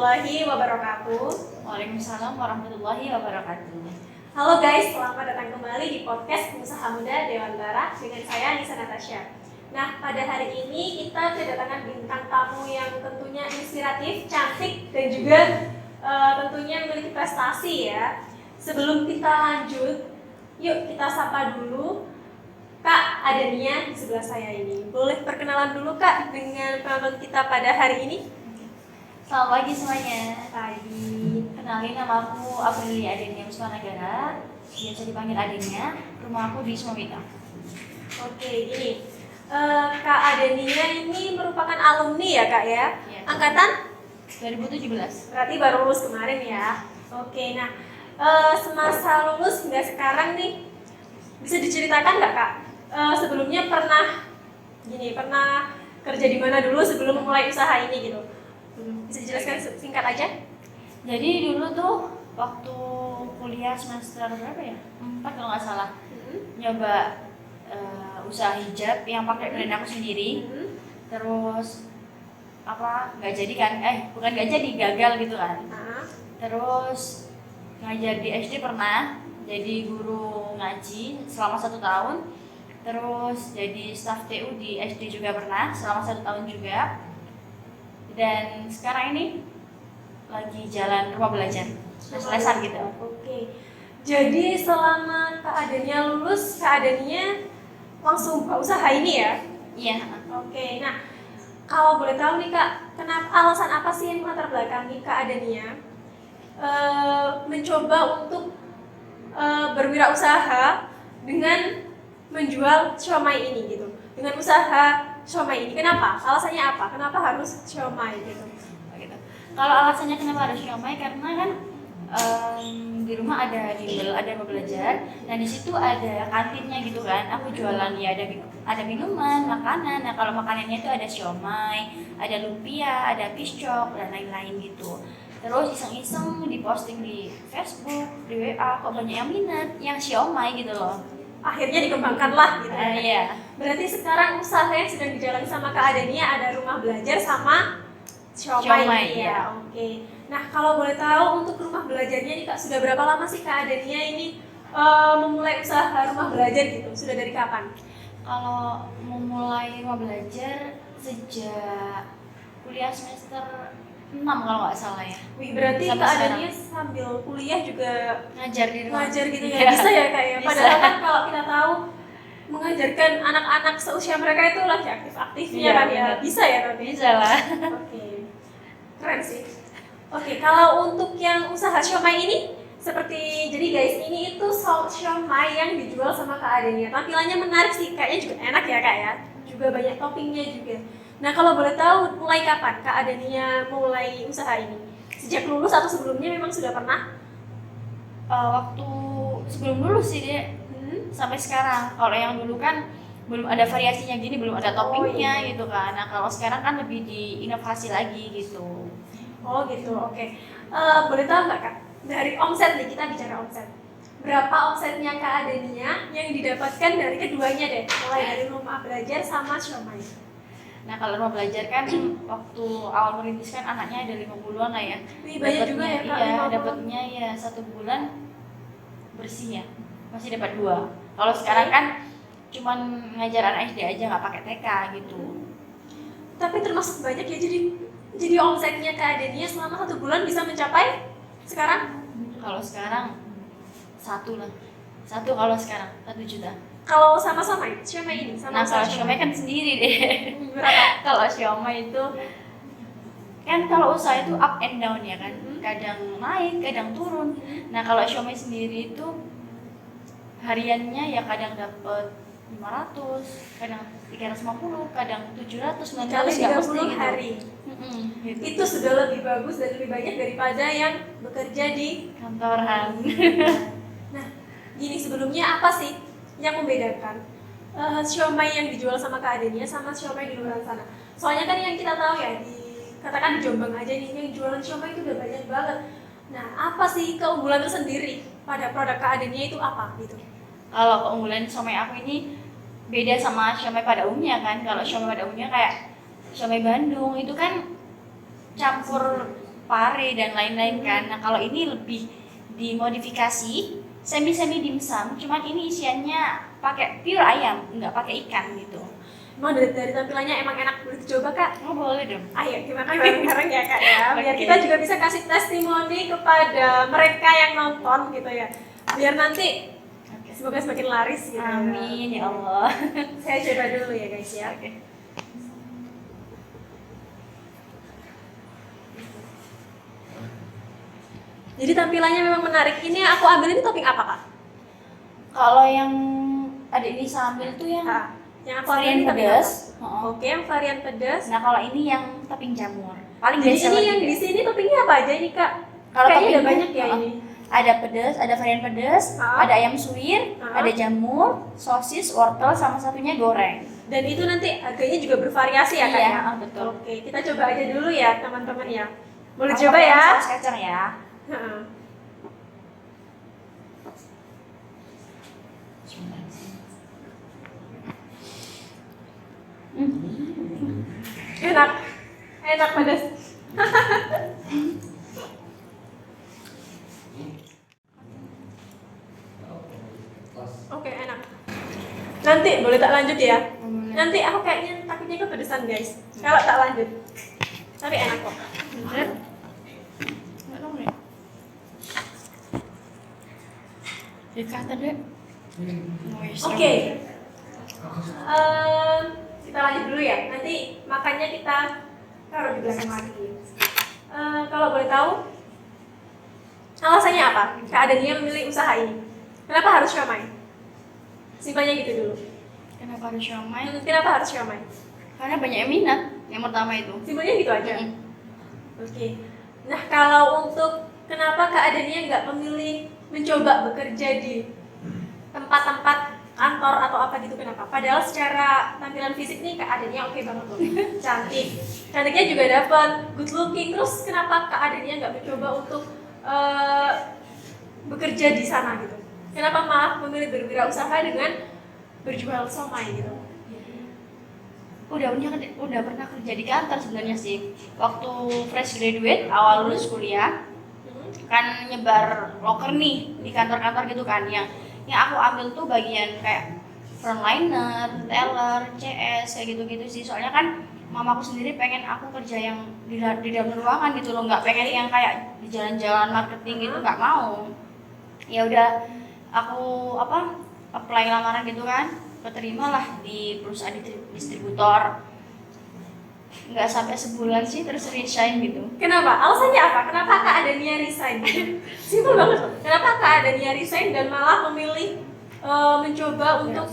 warahmatullahi wabarakatuh. Waalaikumsalam warahmatullahi wabarakatuh. Halo guys, selamat datang kembali di podcast Pengusaha Muda Dewantara dengan saya Nisa Natasha. Nah, pada hari ini kita kedatangan bintang tamu yang tentunya inspiratif, cantik, dan juga tentunya memiliki prestasi ya. Sebelum kita lanjut, yuk kita sapa dulu Kak Adania di sebelah saya ini. Boleh perkenalan dulu Kak dengan penonton kita pada hari ini? Selamat pagi semuanya. Pagi. Kenalin, nama aku Aprilia Adenia Wiswanagara, biasa dipanggil Adenia. Rumah aku di Sumawita. Oke, gini. Kak Adenia ini merupakan alumni ya Kak ya? Iya. Angkatan? 2017. Berarti baru lulus kemarin ya? Oke, nah semasa lulus hingga sekarang nih, bisa diceritakan nggak Kak? Sebelumnya pernah kerja di mana dulu sebelum memulai usaha ini gitu? Bisa dijelaskan singkat aja? Jadi dulu tuh waktu kuliah semester berapa ya? 4 kalau nggak salah. Nyoba usaha hijab yang pakai brand aku sendiri. Terus nggak jadi kan? Bukan nggak jadi, gagal gitu kan. Terus ngajar di SD pernah, jadi guru ngaji selama 1 tahun. Terus jadi staf TU di SD juga pernah selama 1 tahun juga. Dan sekarang ini lagi jalan rumah belajar, les-lesan gitu. Oke. Jadi selama Kak Adenia lulus, Kak Adenia langsung buka usaha ini ya? Iya. Oke, nah kalau boleh tahu nih Kak, kenapa, alasan apa sih yang melatar belakangi Kak Adenia mencoba untuk berwirausaha dengan menjual siomay ini gitu? Dengan usaha siomay ini, kenapa? Alasannya apa? Kenapa harus siomay gitu? Kalau alasannya kenapa harus siomay, karena kan di rumah ada bimbel, ada mau belajar, dan di situ ada kantinnya gitu kan. Aku jualan ya, ada minuman, makanan. Nah kalau makanannya itu ada siomay, ada lumpia, ada piscok dan lain-lain gitu. Terus iseng-iseng diposting di Facebook, di WA, kok banyak yang minat, yang siomay gitu loh. Akhirnya dikembangkanlah gitu. Iya. Berarti sekarang usaha yang sedang dijalani sama Kak Adenia ada rumah belajar sama siomay ya. Oke. Nah kalau boleh tahu untuk rumah belajarnya nih Kak, sudah berapa lama sih Kak Adenia ini memulai usaha rumah belajar gitu? Sudah dari kapan? Kalau memulai rumah belajar sejak kuliah semester 6 kalau nggak salah ya. Wih, berarti Sampai Kak sekarang. Adenia sambil kuliah juga Ngajar di rumah. ngajar gitu ya? Iya. Bisa ya Kak ya? Bisa. Padahal kan kalau kita tahu mengajarkan anak-anak seusia mereka itu lagi aktif-aktifnya Iya, kan ya? benar. Bisa ya tapi? Bisa lah. Oke, keren sih. Oke, kalau untuk yang usaha siomay ini, seperti jadi guys, ini itu siomay yang dijual sama Kak Adenia. Tampilannya menarik sih, kayaknya juga enak ya Kak ya. Juga banyak toppingnya juga. Nah kalau boleh tahu, mulai kapan Kak Adenia mulai usaha ini? Sejak lulus atau sebelumnya memang sudah pernah? Waktu sebelum lulus sih dia sampai sekarang. Kalau yang dulu kan belum ada variasinya gini, belum ada toppingnya iya. gitu kan. Nah kalau sekarang kan lebih diinovasi lagi gitu. Oh gitu, oke. Boleh tahu nggak Kak, dari omset nih, kita bicara omset. Berapa omsetnya Kak Adenia yang didapatkan dari keduanya deh, mulai dari rumah belajar sama siomay? Nah kalau rumah belajar kan waktu awal merintis kan anaknya ada 5 bulan lah ya. Wih, banyak juga ya Kak, Iya, 5 dapatnya ya 1 bulan bersih ya, masih dapat 2. Kalau sekarang kan cuman ngajar anak SD aja, nggak pakai TK gitu. Tapi termasuk banyak ya, jadi omsetnya Kak Adenia selama 1 bulan bisa mencapai sekarang? Kalau sekarang 1 lah, 1 kalau sekarang 1 juta. Kalau sama-sama siomay ini, sama Nah kalau usaha siomay kan sendiri deh. berapa? Kalau siomay itu kan kalau usaha itu up and down ya kan, kadang naik, kadang turun. Nah kalau siomay sendiri itu hariannya ya kadang dapat 500, kadang 350, kadang 700, 900 Kali nggak mesti 30 gitu. hari. Gitu. Itu sudah lebih bagus dan lebih banyak daripada yang bekerja di Kantoran. Nah, gini, sebelumnya apa sih yang membedakan siomay yang dijual sama Kak Adenia sama siomay di luar sana? Soalnya kan yang kita tahu ya, katakan di Jombang aja nih, yang jualan siomay itu udah banyak banget. Nah, apa sih keunggulan tersendiri pada produk Kak Adenia itu apa gitu? Kalau keunggulan siomay aku ini beda sama siomay pada umumnya kan. Kalau siomay pada umumnya kayak siomay Bandung itu kan campur pare dan lain-lain kan. Nah kalau ini lebih dimodifikasi semi dimsum, cuman ini isiannya pakai pure ayam, nggak pakai ikan gitu. Emang dari tampilannya emang enak, boleh dicoba Kak? Oh boleh dong. Ayo kita makan bareng-bareng ya Kak ya, biar Oke. kita juga bisa kasih testimoni kepada mereka yang nonton gitu ya, biar nanti semoga semakin laris gitu. Amin ya Allah. Saya coba dulu ya guys ya. Oke. Jadi tampilannya memang menarik. Ini aku ambil ini topping apa Kak? Kalau yang adik ini sambil tuh yang Kak, yang aku ambil varian ini topping pedas. apa? Oke, yang varian pedas. Nah kalau ini yang topping jamur. Paling Jadi best ini seller yang juga. di sini toppingnya apa aja ini Kak? Kalau Kayaknya toppingnya, ada banyak ya ini. Ada pedas, ada varian pedas, ada ayam suwir, ada jamur, sosis, wortel, sama satunya goreng. Dan itu nanti harganya juga bervariasi ya Kak Iya, ya? betul. Oke, kita coba aja dulu ya teman-teman ya. Boleh Aku coba pakai ya? saus kacang ya. Heeh. Enak, enak pedas. Oke, enak. Nanti boleh tak lanjut ya? Nanti aku kayaknya takutnya kepedesan guys. Kalau tak lanjut. Tapi enak kok. Bener? Nggak tahu nih. Dikata deh. Oke. Kita lanjut dulu ya. Nanti makannya kita taruh di belakang lagi. Kalau boleh tahu, alasannya apa? Kak Adania memilih usaha ini. Kenapa harus siomay? Simpelnya gitu dulu. Kenapa harus siomay? Kenapa harus siomay? Karena banyak yang minat. Yang pertama itu. Simpelnya gitu aja. Mm-mm. Oke. Nah kalau untuk kenapa Kak Adania nggak memilih mencoba bekerja di tempat-tempat kantor atau apa gitu, kenapa? Padahal secara tampilan fisik nih Kak Adania oke banget loh, cantik, cantiknya juga dapat, good looking. Terus kenapa Kak Adania nggak mencoba untuk bekerja di sana gitu? Kenapa malah memilih berwirausaha dengan berjual somai gitu? Udah pernah kerja di kantor sebenarnya sih. Waktu fresh graduate, awal lulus kuliah, kan nyebar loker nih di kantor-kantor gitu kan. Yang aku ambil tuh bagian kayak frontliner, teller, CS kayak gitu-gitu sih. Soalnya kan mamaku sendiri pengen aku kerja yang di dalam ruangan gitu loh, nggak pengen yang kayak di jalan-jalan marketing gitu, nggak mau. Ya udah aku apply lamaran gitu kan, keterima lah di perusahaan distributor. Nggak sampai sebulan sih terus resign gitu. Kenapa? Alasannya apa? Kenapa Kak Adania resign? Simpel banget loh. Kenapa Kak Adania resign dan malah memilih mencoba untuk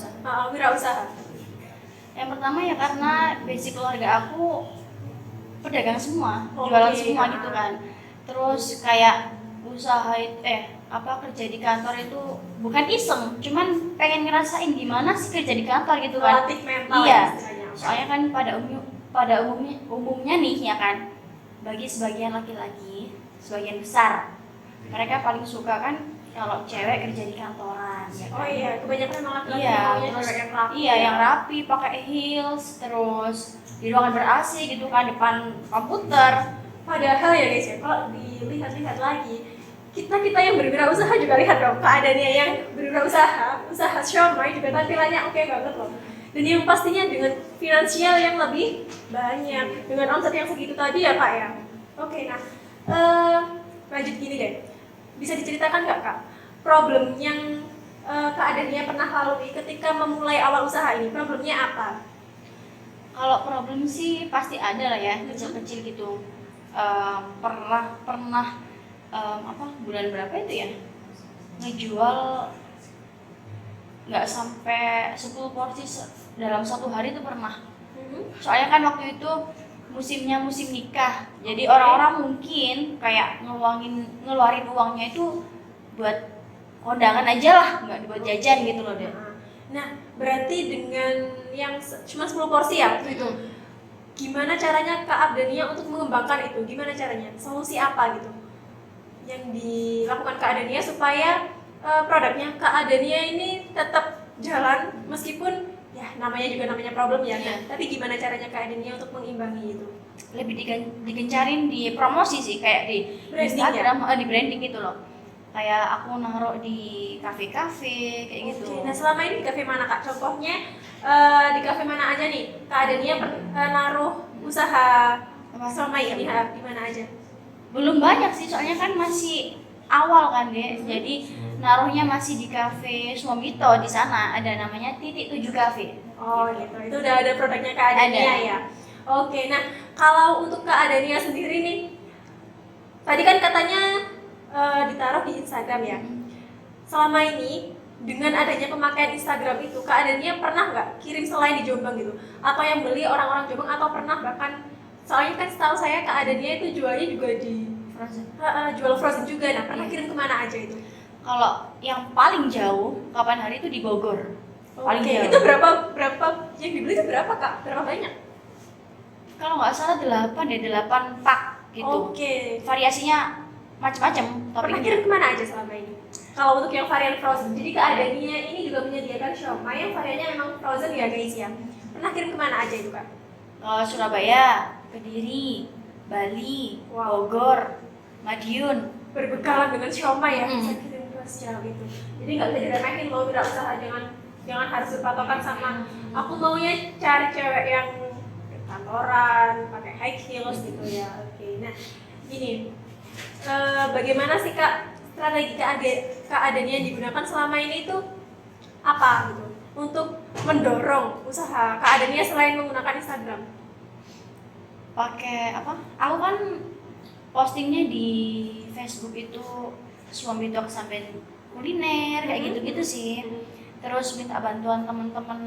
wirausaha? Yang pertama ya karena basic keluarga aku pedagang semua, jualan semua gitu kan. Terus kayak usaha kerja di kantor itu bukan iseng, cuman pengen ngerasain gimana sih kerja di kantor gitu kan. Melatih mental. Iya. Ya, soalnya kan pada umumnya nih ya kan, bagi sebagian laki-laki, sebagian besar mereka paling suka kan kalau cewek kerja di kantoran ya kan? Oh iya, kebanyakan memang laki-laki Iya, maunya terus cewek yang rapi. iya yang rapi, pakai heels, terus di ruangan ber-AC gitu kan, depan komputer. Padahal ya guys ya, kalau dilihat-lihat lagi, kita yang berwirausaha juga lihat dong keadaannya, yang berwirausaha, usaha siomay juga tampilannya oke banget loh. Dan yang pastinya dengan finansial yang lebih banyak, dengan omset yang segitu tadi ya Kak ya. Oke, nah lanjut gini deh, bisa diceritakan nggak Kak problem yang Kak Adania pernah lalui ketika memulai awal usaha ini? Problemnya apa? Kalau problem sih pasti ada lah ya, kecil-kecil gitu. Pernah bulan berapa itu ya, ngejual nggak sampai 10 porsi dalam satu hari itu pernah. Soalnya kan waktu itu musimnya musim nikah, jadi orang-orang mungkin kayak ngeluarin uangnya itu buat kondangan aja lah, nggak buat jajan gitu loh deh. Nah berarti dengan yang cuma 10 porsi ya waktu itu, gimana caranya Kak Adania untuk mengembangkan itu? Gimana caranya? Solusi apa gitu yang dilakukan Kak Adania supaya produknya Kak Adania ini tetap jalan meskipun ya namanya juga namanya problem ya. Iya. Tapi gimana caranya Kak Adenia untuk mengimbangi itu? Lebih digencarin di promosi sih, kayak di Branding Instagram, di branding gitu loh. Kayak aku naruh di kafe-kafe kayak gitu. Oke, nah selama ini di kafe mana Kak? Contohnya di kafe mana aja nih? Kak Adenia naruh usaha selama ini di mana aja? Belum banyak sih, soalnya kan masih awal kan deh. Jadi naruhnya masih di kafe Suamito, di sana ada namanya Titik 7 Cafe. Oh gitu, itu udah ada produknya Kak Adenia Ada. ya? Oke, nah kalau untuk Kak Adenia sendiri nih, tadi kan katanya ditaruh di Instagram ya. Selama ini dengan adanya pemakaian Instagram itu, Kak Adenia pernah nggak kirim selain di Jombang gitu? Atau yang beli orang-orang Jombang, atau pernah bahkan, soalnya kan setahu saya Kak Adenia itu jualnya juga di Frozen. jual frozen juga. Nah, pernah Iya. kirim kemana aja itu? Kalau yang paling jauh kapan hari itu di Bogor. Paling Oke, jauh. itu berapa yang dibeli itu berapa Kak? Berapa banyak? Kalau nggak salah 8 pak gitu. Oke. Variasinya macam-macam. Pernah kirim kemana aja selama ini? Kalau untuk yang varian frozen, jadi Kak Adenia ini juga menyediakan siomay yang variannya memang frozen ya guys ya. Pernah kirim kemana aja itu Kak? Ke Surabaya, Kediri, Bali, Bogor, Madiun. Berbekalan dengan siomay ya, Mm. bisa kirim ke sejauh itu. Jadi nggak bisa diremehin loh wirausaha, jangan harus berpatokan sama aku maunya cari cewek yang kantoran, pakai high heels gitu ya. Oke, nah gini, bagaimana sih Kak strategi Kak Adenia yang digunakan selama ini itu apa gitu untuk mendorong usaha Kak Adenia selain menggunakan Instagram? Pakai apa? Aku kan postingnya di Facebook itu suami itu kesampaian kuliner kayak gitu-gitu sih. Terus minta bantuan teman-teman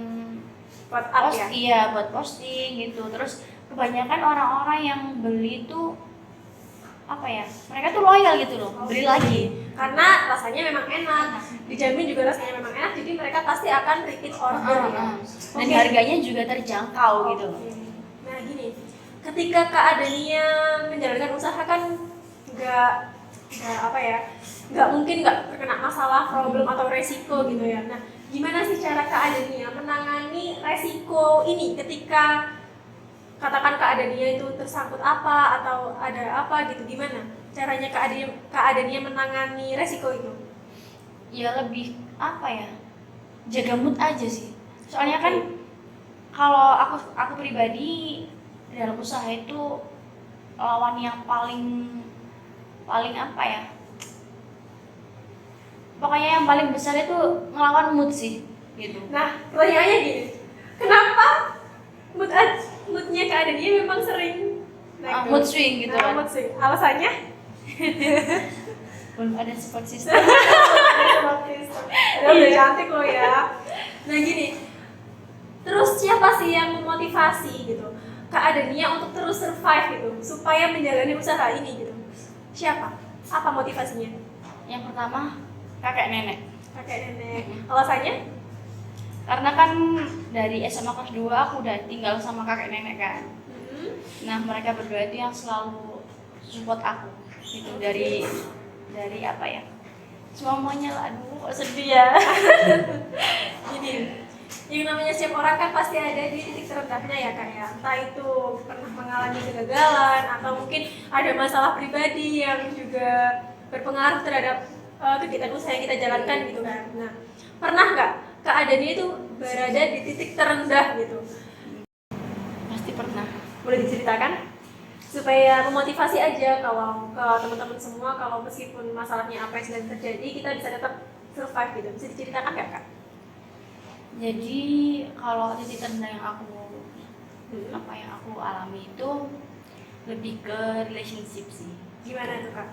Buat up ya? Iya, buat posting gitu. Terus kebanyakan orang-orang yang beli itu apa ya? Mereka tuh loyal gitu loh, beli lagi. Karena rasanya memang enak, dijamin juga rasanya memang enak, jadi mereka pasti akan repeat order ya. Dan harganya juga terjangkau gitu. Oke. Nah gini, ketika Kak Adenia menjalankan usaha kan nggak apa ya, nggak mungkin nggak terkena masalah, problem atau resiko gitu ya. Nah gimana sih cara Kak Adenia menangani resiko ini ketika katakan Kak Adenia itu tersangkut apa atau ada apa gitu, gimana caranya Kak Adenia menangani resiko itu? Ya lebih apa ya, jaga mood aja sih. Soalnya kan kalau aku pribadi dalam usaha itu lawan yang paling apa ya, pokoknya yang paling besar itu ngelawan mood sih gitu. Nah pertanyaannya gini, kenapa moodnya Kak Adenia memang sering naik Mood swing gitu kan. mood swing, alasannya? Belum ada support system. Udah cantik loh ya. Nah gini, terus siapa sih yang memotivasi gitu Kak Adenia untuk terus survive gitu supaya menjalani usaha ini gitu? Siapa? Apa motivasinya? Yang pertama kakek nenek. Kakek nenek. Alasannya? Karena kan dari SMA kelas 2 aku udah tinggal sama kakek nenek kan. Nah mereka berdua itu yang selalu support aku gitu, dari apa ya, semuanya lah. Aduh kok sedih ya. Gini, yang namanya setiap orang kan pasti ada di titik terendahnya ya Kak ya. Entah itu pernah mengalami kegagalan atau mungkin ada masalah pribadi yang juga berpengaruh terhadap kegiatan usaha yang kita jalankan gitu kan. Nah, pernah nggak Kak Adenia itu berada di titik terendah gitu? Pasti pernah. Boleh diceritakan? Supaya memotivasi aja kalau ke teman-teman semua, kalau meskipun masalahnya apa yang sedang terjadi, kita bisa tetap survive gitu. Bisa diceritakan nggak Kak? Jadi kalau titik terendah yang aku alami itu lebih ke relationship sih. Gimana tuh Kak?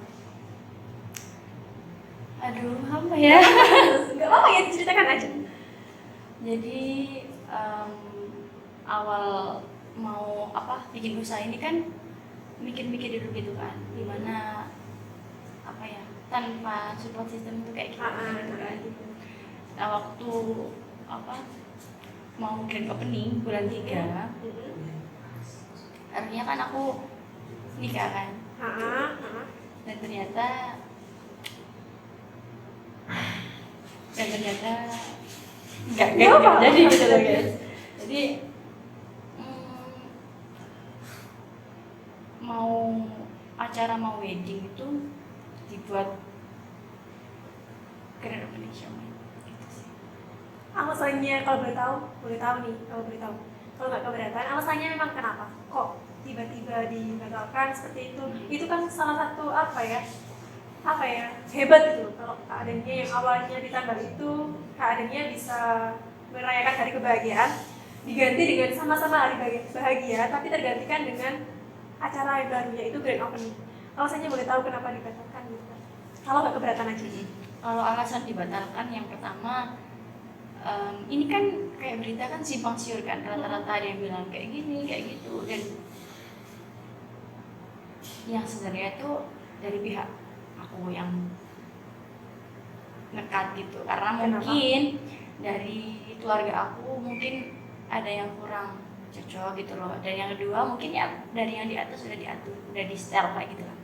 Aduh apa ya? Nggak apa-apa ya, diceritakan aja. Jadi awal mau bikin usaha ini kan mikir-mikir dulu gitu kan, gimana apa ya, tanpa support system itu kayak gimana gitu kan. Nah waktu mau grand opening bulan 3, akhirnya kan aku nikah kan. Dan ternyata nggak jadi gitu loh guys. Jadi mau wedding itu dibuat grand opening Shomai gitu sih. Alasannya kalau boleh tahu nih, kalau nggak keberatan, alasannya memang kenapa? Kok tiba-tiba dibatalkan seperti itu? Itu kan salah satu apa ya hebat gitu. Kalau keadaannya yang awalnya di tanggal itu keadaannya bisa merayakan hari kebahagiaan, diganti dengan sama-sama hari bahagia, tapi tergantikan dengan acara yang baru yaitu grand opening. Alasannya boleh tahu kenapa dibatalkan gitu kan? Kalau nggak keberatan aja. Kalau alasan dibatalkan yang pertama, ini kan kayak berita kan simpang siur kan, rata-rata ada yang bilang kayak gini, kayak gitu, dan yang sebenarnya itu dari pihak aku yang nekat gitu, karena mungkin dari keluarga aku mungkin ada yang kurang cocok gitu loh, dan yang kedua mungkin ya dari yang di atas sudah diatur, udah di setel kayak gitu lah,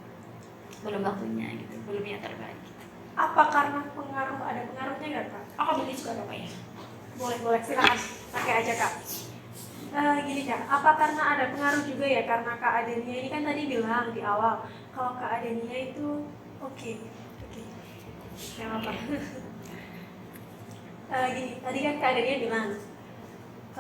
belum waktunya gitu, belum yang terbaik gitu. Apa karena ada pengaruhnya nggak kak? Aku beli juga apa ya? Boleh silakan pakai aja kak. Gini kak, apa karena ada pengaruh juga ya, karena Kak Adenia ini kan tadi bilang di awal kalau Kak Adenia itu oke, nggak apa-apa. Gini, tadi kan Kak Adenia bilang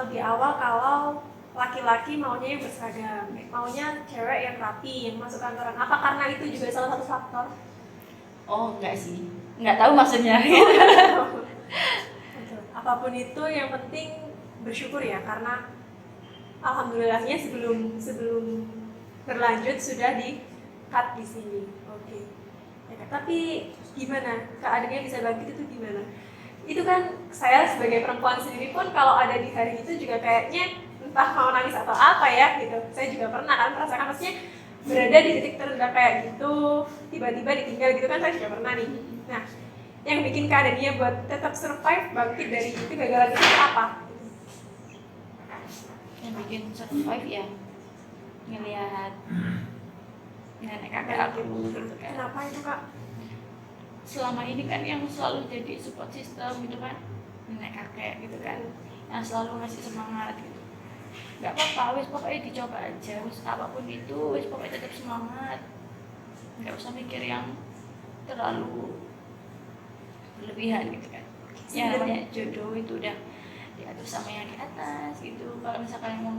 di awal kalau laki-laki maunya yang berseragam, maunya cewek yang rapi, yang masuk kantoran. Apa karena itu juga salah satu faktor? Oh enggak sih, enggak tahu maksudnya. Apapun itu yang penting bersyukur ya, karena alhamdulillahnya sebelum berlanjut sudah di cut di sini. Oke. Ya, tapi gimana keadaannya bisa bangkit itu gimana? Itu kan saya sebagai perempuan sendiri pun kalau ada di hari itu juga kayaknya entah mau nangis atau apa ya gitu. Saya juga pernah kan merasakan, maksudnya berada di titik terendah kayak gitu, tiba-tiba ditinggal gitu kan, saya juga pernah nih. Nah, yang bikin keadaannya buat tetap survive bangkit dari itu gagalan itu apa? Yang bikin survive ya ngelihat nenek kakek aku gitu kan. Kenapa itu kak? Selama ini kan yang selalu jadi support system gitu kan, nenek kakek gitu kan, yang selalu ngasih semangat gitu. Gak apa-apa, wis pokoknya dicoba aja, wis apapun itu, wis pokoknya tetap semangat. Gak usah mikir yang terlalu berlebihan gitu kan. Ya namanya jodoh itu udah diatur sama yang di atas gitu. Kalau misalkan emang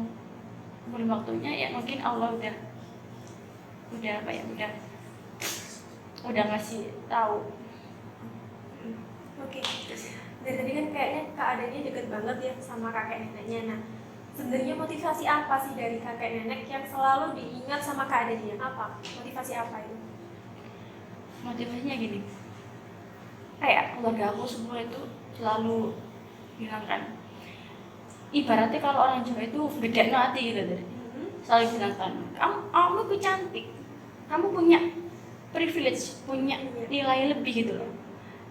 belum waktunya ya mungkin Allah udah apa ya, udah ngasih tahu. Oke. Dari tadi kan kayaknya keadaannya deket banget ya sama kakek neneknya. Nah, sebenarnya motivasi apa sih dari kakek nenek yang selalu diingat sama keadaannya? Apa? Motivasi apa itu? Motivasinya gini, kayak keluarga aku semua itu selalu bilang kan, ibaratnya kalau orang Jawa itu gede hati gitu deh. Selalu bilang kan, kamu tuh cantik, kamu punya privilege, punya nilai lebih gitu loh,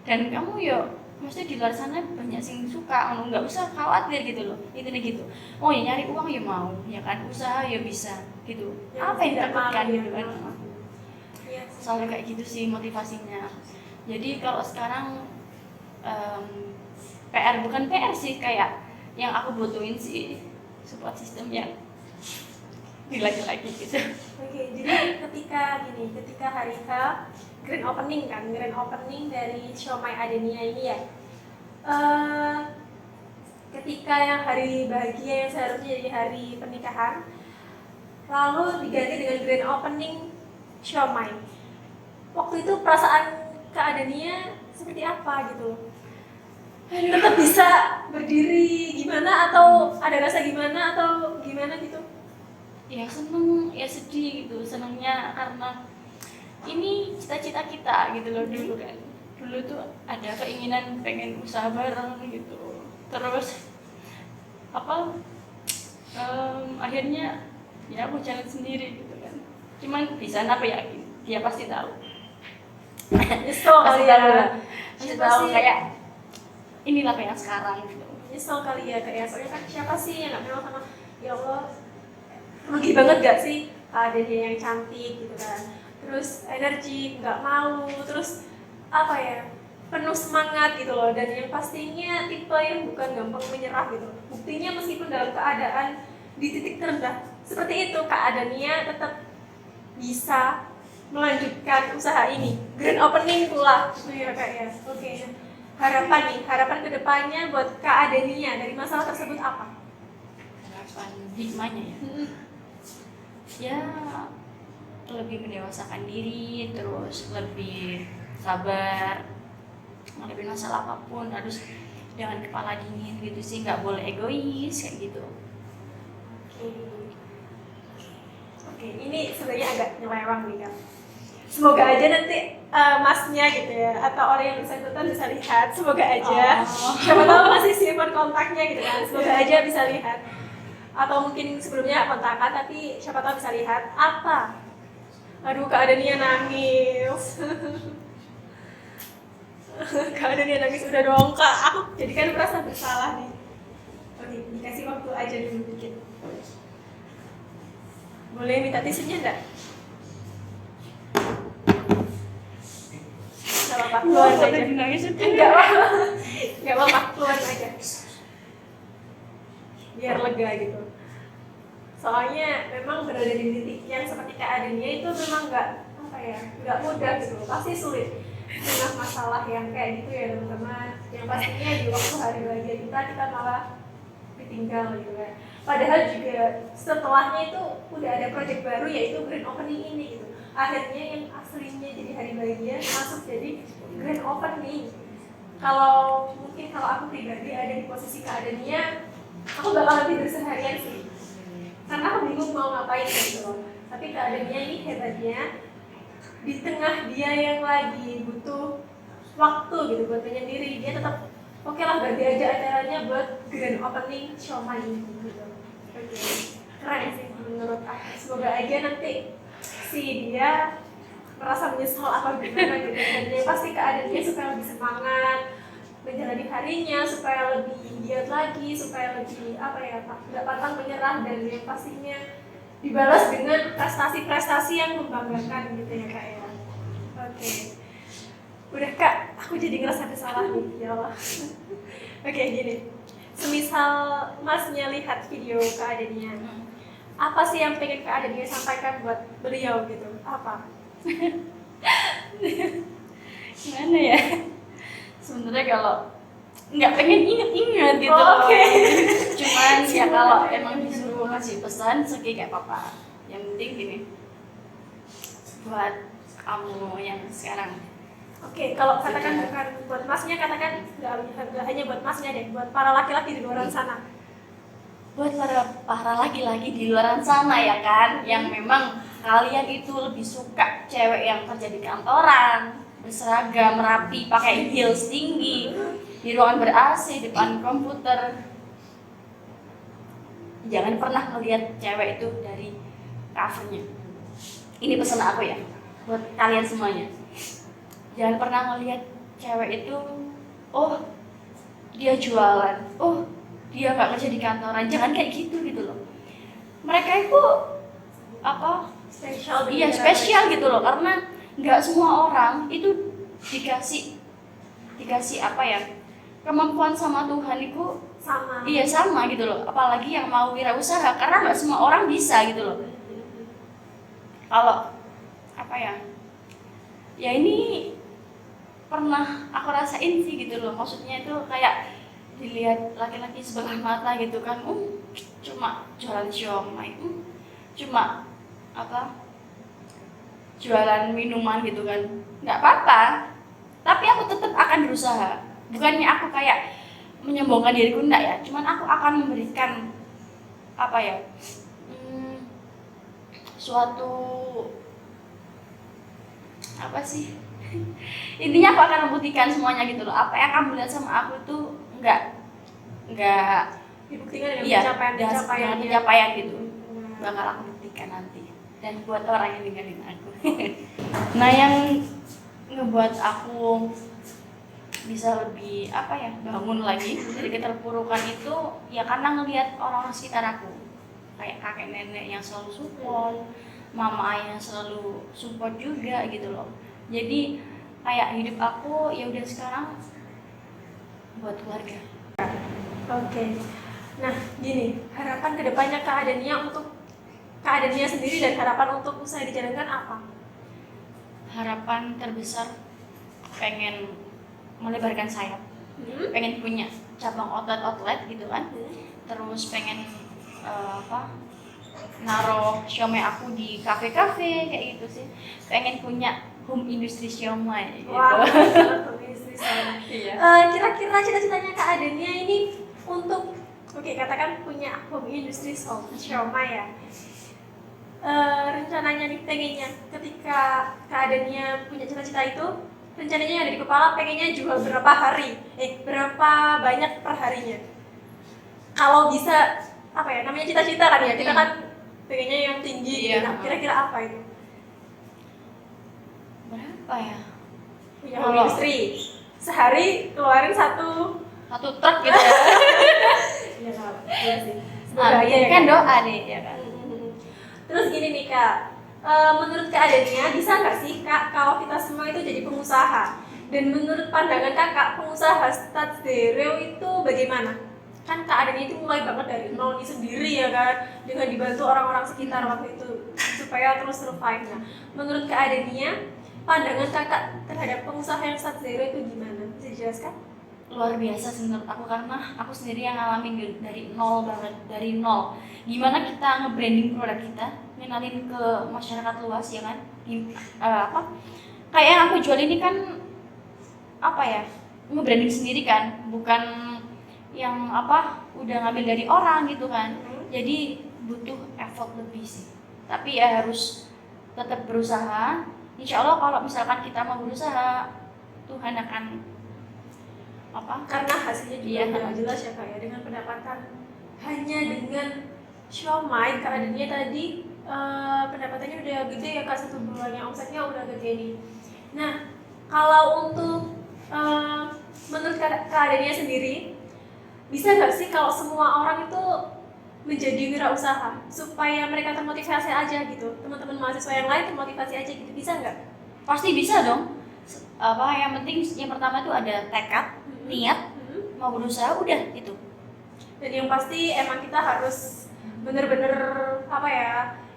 dan kamu ya maksudnya di luar sana banyak yang suka, nggak usah khawatir gitu loh, intinya gitu. Oh ya nyari uang ya mau, ya kan, usaha ya bisa gitu, ya, apa yang ditakutkan gitu kan. Selalu kayak gitu sih motivasinya. Jadi kalau sekarang bukan PR sih, kayak yang aku butuhin sih support system yang lagi gitu. Oke, jadi ketika hari H grand opening dari Shomai Adenia ini ya, ketika yang hari bahagia yang seharusnya jadi hari pernikahan lalu diganti dengan grand opening Shomai, waktu itu perasaan keadaannya seperti apa gitu? Tetap bisa berdiri gimana, atau ada rasa gimana atau gimana gitu? Ya seneng, ya sedih gitu. Senengnya karena ini cita-cita kita gitu loh dulu kan. Dulu tuh ada keinginan pengen usaha bareng gitu. Terus akhirnya ya aku jalan sendiri gitu kan. Cuman di sana aku yakin dia pasti tahu. Pasti tahu kayak inilah kayak sekarang gitu. Nyesel kali ya kayak, soalnya kan siapa sih yang gak kenal sama, ya Allah rugi banget gak sih adanya yang cantik gitu kan, terus energi, gak mau, terus apa ya, penuh semangat gitu loh, dan yang pastinya tipe yang bukan gampang menyerah gitu. Buktinya meskipun dalam keadaan di titik terendah seperti itu, Kak Adania tetap bisa melanjutkan usaha ini. Grand opening pula gitu ya Kak ya. Oke. Harapan kedepannya buat Kak Adania dari masalah tersebut apa? Harapan hikmahnya ya. Ya lebih mendewasakan diri, terus lebih sabar menghadapi masalah apapun, harus dengan kepala dingin gitu sih, nggak boleh egois kayak gitu. Oke, ini sebenarnya agak nyelewang nih Kak. Semoga aja nanti masnya gitu ya, atau orang yang bersangkutan bisa lihat. Semoga aja. Siapa tahu masih simpan kontaknya gitu kan. Semoga aja bisa lihat. Atau mungkin sebelumnya kontakan, tapi siapa tahu bisa lihat apa. Aduh, Kak Adania nangis. Kak Adania nangis, udah dong Kak. Aku jadikan merasa bersalah nih. Oke, dikasih waktu aja dulu dikit. Boleh minta tisunya enggak? Enggak apa-apa, keluar aja. Enggak apa-apa, keluar aja. Biar lega gitu. Soalnya memang berada di titik yang seperti Kak Adania itu memang nggak mudah gitu. Pasti sulit dengan masalah yang kayak gitu ya teman-teman. Yang pastinya di waktu hari bahagia kita malah ditinggal gitu kan. Padahal juga setelahnya itu udah ada project baru, yaitu grand opening ini gitu. Akhirnya yang aslinya jadi hari bahagia masuk jadi grand opening. Kalau aku pribadi ada di posisi Kak Adania, aku bakal tidur seharian sih, karena aku bingung mau ngapain gitu loh. Tapi Kak Adania ini hebatnya, di tengah dia yang lagi butuh waktu gitu buat menyendiri, dia tetap oke lah, ganti aja acaranya buat grand opening Siomay ini gitu. Oke, keren sih menurut aku. Semoga aja nanti si dia merasa menyesal apa gimana gitu. Dan yang pasti keadaannya supaya lebih semangat menjalani harinya, supaya lebih giat lagi, supaya lebih nggak pantang menyerah, dan yang pastinya dibalas dengan prestasi-prestasi yang membanggakan gitu ya Kak ya. Oke. Udah Kak, aku jadi ngerasa bersalah nih, ya Allah. Oke, gini. Semisal masnya lihat video Kak Adania, apa sih yang pengen Kak Adania sampaikan buat beliau gitu? Apa? Gimana ya? Sebenarnya kalau nggak pengen inget gitu Okay. Cuman ya kalau emang disuruh ngasih pesan segi kayak apa, yang penting gini, buat kamu yang sekarang. Oke, kalau katakan bukan buat masnya, katakan nggak hanya buat masnya deh, buat para laki-laki di luar sana. Buat para laki-laki di luar sana ya kan, yang memang kalian itu lebih suka cewek yang kerja di kantoran, berseragam rapi, pakai heels tinggi, di ruangan ber-AC, depan komputer. Jangan pernah melihat cewek itu dari covernya. Ini pesan aku ya, buat kalian semuanya. Jangan pernah melihat cewek itu, oh dia jualan, oh dia nggak kerja di kantoran. Jangan kayak gitu loh. Mereka itu Spesial. Iya spesial gitu loh, karena nggak semua orang itu dikasih kemampuan sama Tuhan itu sama. Iya sama gitu loh. Apalagi yang mau wirausaha, karena nggak semua orang bisa gitu loh. Kalau ya ini pernah aku rasain sih gitu loh. Maksudnya itu kayak dilihat laki-laki sebelah mata gitu kan, cuma jualan siomay, cuma jualan minuman gitu kan, nggak apa-apa, tapi aku tetap akan berusaha. Bukannya aku kayak menyombongkan diriku, enggak ya, cuman aku akan memberikan suatu intinya aku akan membuktikan semuanya gitu loh. Apa yang kamu lihat sama aku tuh nggak dibuktikan dengan pencapaian gitu. Bakal aku buktikan nanti, dan buat orang yang ninggalin aku. Nah, yang ngebuat aku bisa lebih bangun lagi dari keterpurukan itu ya karena ngelihat orang-orang sekitar aku, kayak kakek nenek yang selalu support, mama ayah yang selalu support juga gitu loh. Jadi kayak hidup aku ya udah sekarang buat keluarga. Oke. Nah, gini, harapan kedepannya Kak Adenia sendiri dan harapan untuk usaha dijalankan apa? Harapan terbesar pengen melebarkan sayap, pengen punya cabang outlet gitu kan, terus pengen naruh siomay aku di kafe-kafe kayak gitu sih, pengen punya home industry siomay gitu. Wah, home industry siomay. Iya. Kira-kira cita-citanya Kak Adenia ini untuk katakan punya home industry siomay ya. Rencananya nih pengennya ketika Kak Adenia punya cita-cita itu, rencananya yang ada di kepala pengennya jual berapa banyak per harinya. Kalau bisa namanya cita-cita kan ya, kita kan pengennya yang tinggi gitu. Nah, kira-kira apa itu? Berapa ya? Punya home industry sehari keluarin satu truk gitu ya. Iya sih. Semoga ya kan doa nih ya kan. Terus gini nih Kak, menurut Kak Adenia bisa nggak sih Kak kalau kita semua itu jadi pengusaha? Dan menurut pandangan Kakak, pengusaha start zero itu bagaimana? Kan Kak Adenia itu mulai banget dari nol sendiri ya kan, dengan dibantu orang-orang sekitar waktu itu supaya terus survive. Nah, menurut Kak Adenia, pandangan Kakak terhadap pengusaha yang start zero itu gimana? Bisa dijelaskan? Luar biasa sih menurut aku, karena aku sendiri yang ngalamin dari nol banget, dari nol. Gimana kita nge-branding produk kita, ngenalin ke masyarakat luas ya kan? Kayak yang aku jual ini kan nge-branding sendiri kan, bukan yang udah ngambil dari orang gitu kan. Jadi butuh effort lebih sih. Tapi ya harus tetap berusaha. Insya Allah kalau misalkan kita mau berusaha, Tuhan akan karena hasilnya juga jelas ya Kak ya, dengan pendapatan hanya dengan siomay Kak Adenia tadi pendapatannya udah gede ya Kak, 1 bulannya omsetnya udah gede nih. Nah, kalau untuk menurut Kak Adenia sendiri, bisa nggak sih kalau semua orang itu menjadi wirausaha supaya mereka termotivasi aja gitu, teman-teman mahasiswa yang lain termotivasi aja gitu, bisa nggak? Pasti bisa dong. Yang penting yang pertama itu ada tekad, niat, mau berusaha, udah itu. Dan yang pasti emang kita harus bener-bener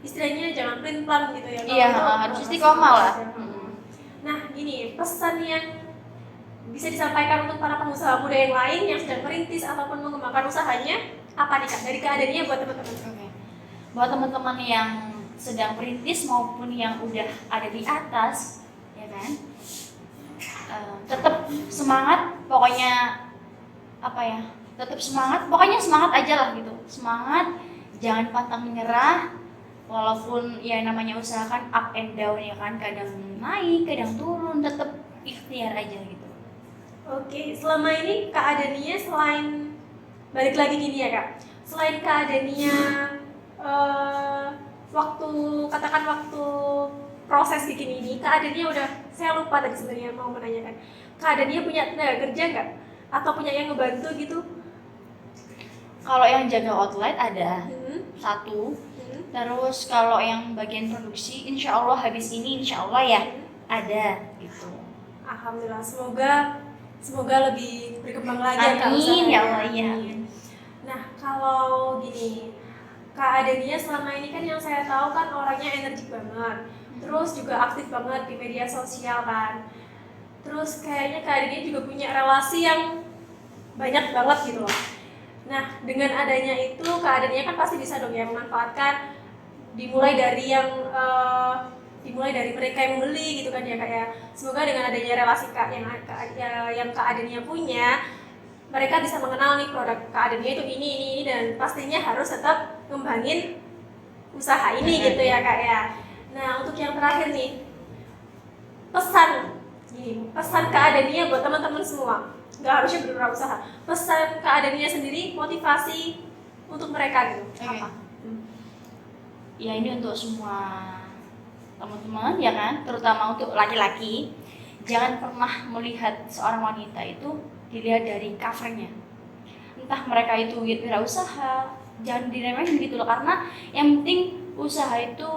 istilahnya jangan plan gitu ya. Iya, harus istiqomah lah. Nah, gini, pesan yang bisa disampaikan untuk para pengusaha muda yang lain yang sedang merintis ataupun mengembangkan usahanya, apa nih Kak? Dari Kak Adenia buat teman-teman. Buat teman-teman yang sedang merintis maupun yang udah ada di atas, ya kan? Tetap semangat, pokoknya tetap semangat, pokoknya semangat aja lah gitu, semangat, jangan pantang menyerah, walaupun ya namanya usaha kan up and down ya kan, kadang naik, kadang turun, tetap ikhtiar aja gitu. Oke, selama ini Kak Adenia selain balik lagi gini ya Kak, selain Kak Adenia waktu proses bikin ini, Kak Adenia saya lupa tadi sebenarnya mau menanyakan, Kak Adenia punya tenaga kerja nggak? Atau punya yang ngebantu gitu? Kalau yang jaga outlet ada satu, terus kalau yang bagian produksi, insya Allah habis ini insya Allah ya ada gitu. Alhamdulillah, semoga lebih berkembang lagi. Amin ya Allah ya. Nah, kalau gini, Kak Adenia selama ini kan yang saya tahu kan orangnya energik banget, terus juga aktif banget di media sosial kan. Terus kayaknya Kak Adenia juga punya relasi yang banyak banget gitu loh. Nah, dengan adanya itu Kak Adenia kan pasti bisa dong ya memanfaatkan, dimulai dari mereka yang membeli gitu kan ya Kak ya. Semoga dengan adanya relasi yang Kak Adenia punya, mereka bisa mengenal nih produk Kak Adenia itu ini dan pastinya harus tetap ngembangin usaha ini gitu ya Kak ya. Nah, untuk yang terakhir nih, pesan Kak Adenia buat teman-teman semua, nggak harusnya berwirausaha, pesan Kak Adenia sendiri, motivasi untuk mereka gitu. Apa? Ya ini untuk semua teman-teman ya kan, terutama untuk laki-laki, jangan pernah melihat seorang wanita itu dilihat dari covernya. Entah mereka itu wirausaha, jangan diremehin gitu loh, karena yang penting usaha itu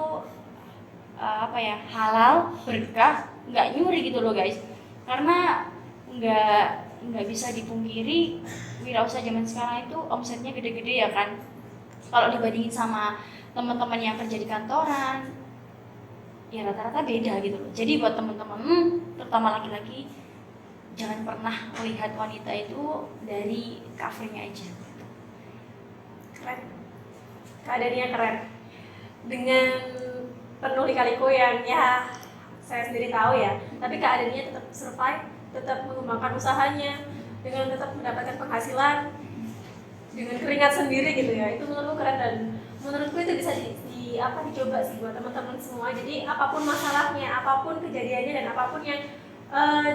halal, berkah, nggak nyuri gitu loh guys. Karena nggak bisa dipungkiri wirausaha zaman sekarang itu omsetnya gede-gede ya kan. Kalau dibandingin sama teman-teman yang kerja di kantoran, ya rata-rata beda gitu loh. Jadi buat teman-teman, terutama laki-laki, jangan pernah melihat wanita itu dari covernya aja. Keren. Keadaannya keren. Dengan penuh lika-liku yang ya saya sendiri tahu ya, tapi keadaannya tetap survive, tetap mengembangkan usahanya dengan tetap mendapatkan penghasilan dengan keringat sendiri gitu ya. Itu menurutku keren dan menurutku itu bisa dicoba sih buat teman-teman semua. Jadi apapun masalahnya, apapun kejadiannya dan apapun yang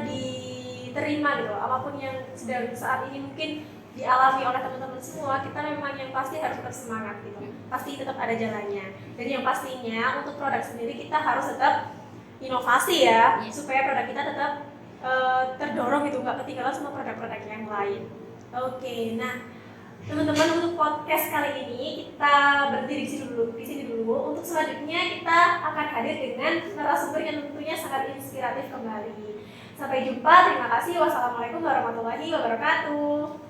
diterima gitu, apapun yang sedang saat ini mungkin dialami oleh teman-teman semua, kita memang yang pasti harus tetap semangat gitu. Pasti tetap ada jalannya. Dan yang pastinya untuk produk sendiri kita harus tetap inovasi ya, supaya produk kita tetap terdorong gitu, nggak ketinggalan sama produk-produk yang lain. Oke, nah teman-teman, untuk podcast kali ini kita berhenti di sini dulu. Untuk selanjutnya kita akan hadir dengan narasumber yang tentunya sangat inspiratif kembali. Sampai jumpa, terima kasih. Wassalamualaikum warahmatullahi wabarakatuh.